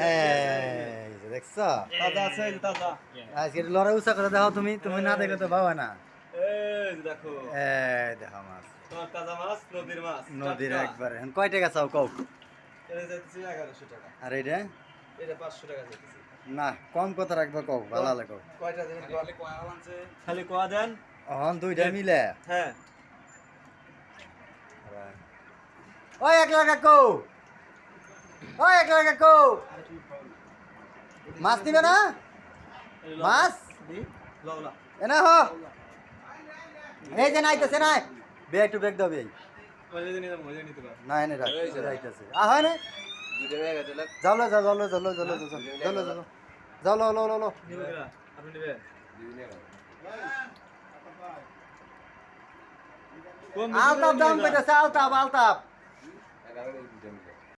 এই যে দেখছো তাজা আছে এই যে তাজা আজকে লড়াই উঁচা করে দেখো তুমি তুমি না দেখো তো ভাবা না এই যে দেখো এই দেখো মাছ তোমার তাজা মাছ নদীর মাছ নদীর টাটকা। একবারে এখন কয় টাকা চাও কও এটা যাইতেছে 1100 টাকা আর এটা এটা 500 টাকা যাইতেছে না কম কথা রাখবো কও ভালো লাগে কও কয়টা দেন খালি কোয়া দেন অহন দুইটা মিলে হ্যাঁ ওই এক লাগা কও ওই এক লাগা কও মাছ নিবে না মাছ দি লওলা এনা হ এই যে নাইতেছে না বে একটু ব্রেক দাও বে ওই যে নিতে পার না এনে রাখ রাইতেছে আ হয় না যাও লো যাও লো যাও লো যাও লো যাও লো যাও যাও লো লো লো লো নিবে না আপনি নিবে আলতাপ দাম কইতাছে আলতাপ আলতাপ